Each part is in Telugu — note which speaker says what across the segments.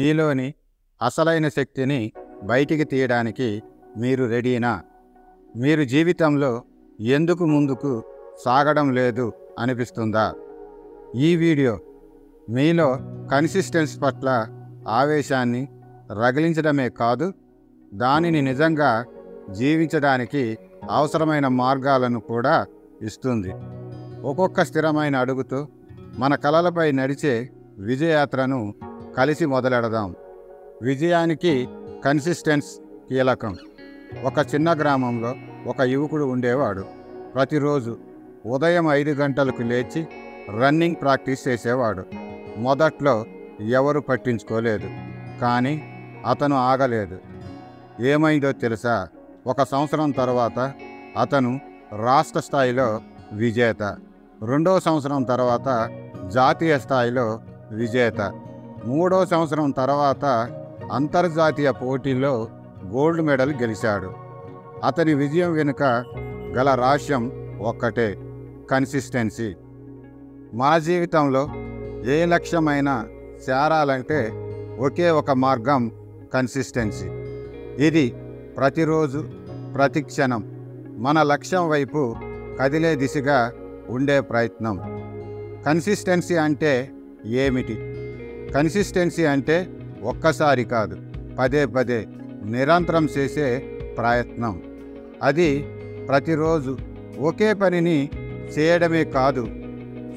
Speaker 1: మీలోని అసలైన శక్తిని బయటికి తీయడానికి మీరు రెడీనా? మీరు జీవితంలో ఎందుకు ముందుకు సాగడం లేదు అనిపిస్తుందా? ఈ వీడియో మీలో కన్సిస్టెన్సీ పట్ల ఆవేశాన్ని రగిలించడమే కాదు, దానిని నిజంగా జీవించడానికి అవసరమైన మార్గాలను కూడా ఇస్తుంది. ఒక్కొక్క స్థిరమైన అడుగుతో మన కలలపై నడిచే విజయయాత్రను కలిసి మొదలెడదాం. విజయానికి కన్సిస్టెన్స్ కీలకం. ఒక చిన్న గ్రామంలో ఒక యువకుడు ఉండేవాడు. ప్రతిరోజు ఉదయం 5 గంటలకు లేచి రన్నింగ్ ప్రాక్టీస్ చేసేవాడు. మొదట్లో ఎవరు పట్టించుకోలేదు, కానీ అతను ఆగలేదు. ఏమైందో తెలుసా? 1 సంవత్సరం తర్వాత అతను రాష్ట్ర స్థాయిలో విజేత, 2వ సంవత్సరం తర్వాత జాతీయ స్థాయిలో విజేత, 3వ సంవత్సరం తర్వాత అంతర్జాతీయ పోటీల్లో గోల్డ్ మెడల్ గెలిచాడు. అతని విజయం వెనుక గల రహస్యం ఒక్కటే: కన్సిస్టెన్సీ. మన జీవితంలో ఏ లక్ష్యమైనా చేరాలంటే ఒకే ఒక మార్గం: కన్సిస్టెన్సీ. ఇది ప్రతిరోజు, ప్రతి క్షణం మన లక్ష్యం వైపు కదిలే దిశగా ఉండే ప్రయత్నం. కన్సిస్టెన్సీ అంటే ఏమిటి? కన్సిస్టెన్సీ అంటే ఒక్కసారి కాదు, పదే పదే నిరంతరం చేసే ప్రయత్నం. అది ప్రతిరోజు ఒకే పనిని చేయడమే కాదు,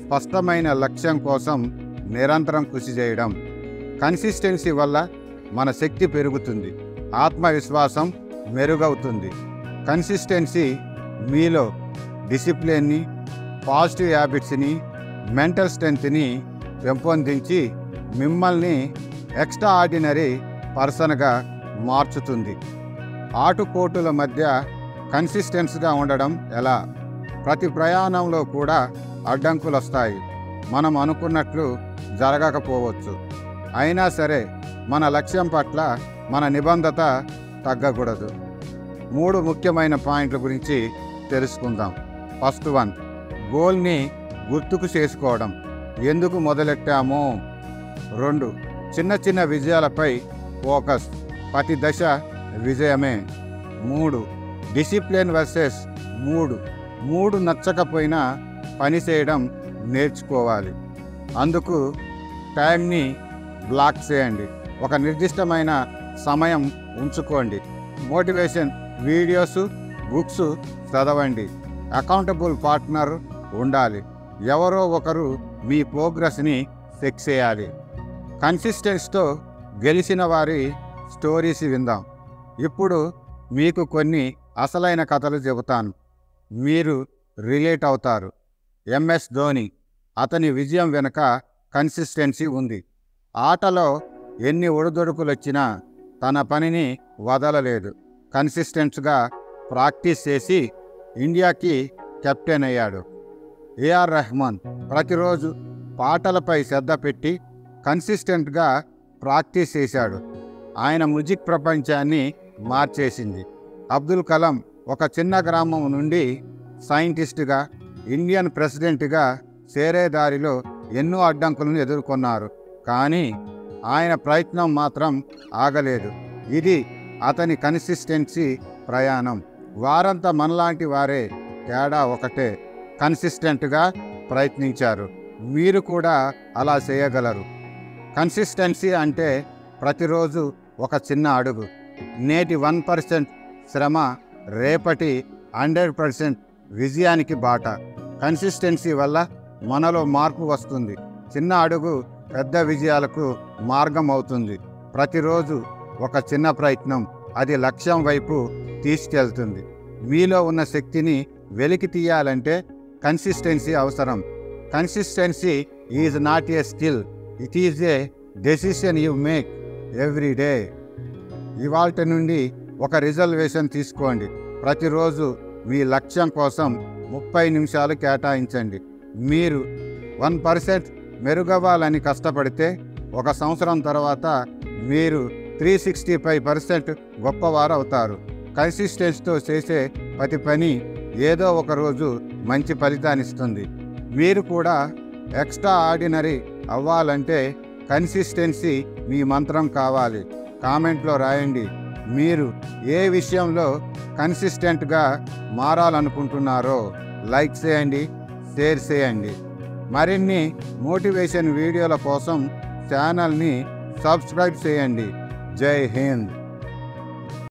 Speaker 1: స్పష్టమైన లక్ష్యం కోసం నిరంతరం కృషి చేయడం. కన్సిస్టెన్సీ వల్ల మన శక్తి పెరుగుతుంది, ఆత్మవిశ్వాసం మెరుగవుతుంది. కన్సిస్టెన్సీ మీలో డిసిప్లిన్ని, పాజిటివ్ హ్యాబిట్స్ని, మెంటల్ స్ట్రెంగ్త్ని పెంపొందించి మిమ్మల్ని ఎక్స్ట్రా ఆర్డినరీ పర్సన్గా మార్చుతుంది. ఆటుపోటుల మధ్య కన్సిస్టెన్స్గా ఉండడం ఎలా? ప్రతి ప్రయాణంలో కూడా అడ్డంకులు వస్తాయి. మనం అనుకున్నట్లు జరగకపోవచ్చు. అయినా సరే మన లక్ష్యం పట్ల మన నిబద్ధత తగ్గకూడదు. 3 ముఖ్యమైన పాయింట్ల గురించి తెలుసుకుందాం. ఫస్ట్ వన్, గోల్ని గుర్తుకు చేసుకోవడం. ఎందుకు మొదలెట్టామో. 2, చిన్న చిన్న విజయాలపై ఫోకస్, ప్రతి దశ విజయమే. 3, డిసిప్లిన్ వర్సెస్ మూడు నచ్చకపోయినా పని చేయడం నేర్చుకోవాలి. అందుకు టైంని బ్లాక్ చేయండి, ఒక నిర్దిష్టమైన సమయం ఉంచుకోండి. మోటివేషన్ వీడియోస్, బుక్స్ చదవండి. అకౌంటబుల్ పార్ట్నర్ ఉండాలి, ఎవరో ఒకరు మీ ప్రోగ్రెస్ని చెక్ చేయాలి. కన్సిస్టెన్సీతో గెలిచిన వారి స్టోరీస్ విందాం. ఇప్పుడు మీకు కొన్ని అసలైన కథలు చెబుతాను, మీరు రిలేట్ అవుతారు. ఎంఎస్ ధోని. అతని విజయం వెనుక కన్సిస్టెన్సీ ఉంది. ఆటలో ఎన్ని ఒడిదొడుకులు వచ్చినా తన పనిని వదలలేదు. కన్సిస్టెంట్గా ప్రాక్టీస్ చేసి ఇండియాకి కెప్టెన్ అయ్యాడు. ఏఆర్ రెహమాన్ ప్రతిరోజు పాటలపై శ్రద్ధ పెట్టి కన్సిస్టెంట్గా ప్రాక్టీస్ చేశాడు. ఆయన మ్యూజిక్ ప్రపంచాన్ని మార్చేసింది. అబ్దుల్ కలాం ఒక చిన్న గ్రామం నుండి సైంటిస్టుగా, ఇండియన్ ప్రెసిడెంట్గా చేరే దారిలో ఎన్నో అడ్డంకులను ఎదుర్కొన్నారు, కానీ ఆయన ప్రయత్నం మాత్రం ఆగలేదు. ఇది అతని కన్సిస్టెన్సీ ప్రయాణం. వారంతా మనలాంటి వారే, తేడా ఒకటే: కన్సిస్టెంట్గా ప్రయత్నించారు. మీరు కూడా అలా చేయగలరు. కన్సిస్టెన్సీ అంటే ప్రతిరోజు ఒక చిన్న అడుగు. నేటి 1% శ్రమ రేపటి 100% విజయానికి బాట. కన్సిస్టెన్సీ వల్ల మనలో మార్పు వస్తుంది. చిన్న అడుగు పెద్ద విజయాలకు మార్గం అవుతుంది. ప్రతిరోజు ఒక చిన్న ప్రయత్నం, అది లక్ష్యం వైపు తీసుకెళ్తుంది. మీలో ఉన్న శక్తిని వెలికి తీయాలంటే కన్సిస్టెన్సీ అవసరం. Consistency is not a skill, it is a decision you make every day. ఇవాల్టి నుండి ఒక రిజర్వేషన్ తీసుకోండి. ప్రతిరోజు మీ లక్ష్యం కోసం 30 నిమిషాలు కేటాయించండి. మీరు 1% మెరుగవ్వాలని కష్టపడితే 1 సంవత్సరం తర్వాత మీరు 365% గొప్పవారు అవుతారు. కన్సిస్టెన్సీతో చేసే ప్రతి పని ఏదో ఒక రోజు మంచి ఫలితాన్నిస్తుంది. మీరు కూడా ఎక్స్ట్రా ఆర్డినరీ అవ్వాలంటే కన్సిస్టెన్సీ మీ మంత్రం కావాలి. కామెంట్లో రాయండి. మీరు ఏ విషయంలో కన్సిస్టెంట్గా మారాలనుకుంటున్నారో లైక్ చేయండి, షేర్ చేయండి. మరిన్ని మోటివేషన్ వీడియోల కోసం ఛానల్ని సబ్స్క్రైబ్ చేయండి. జై హింద్.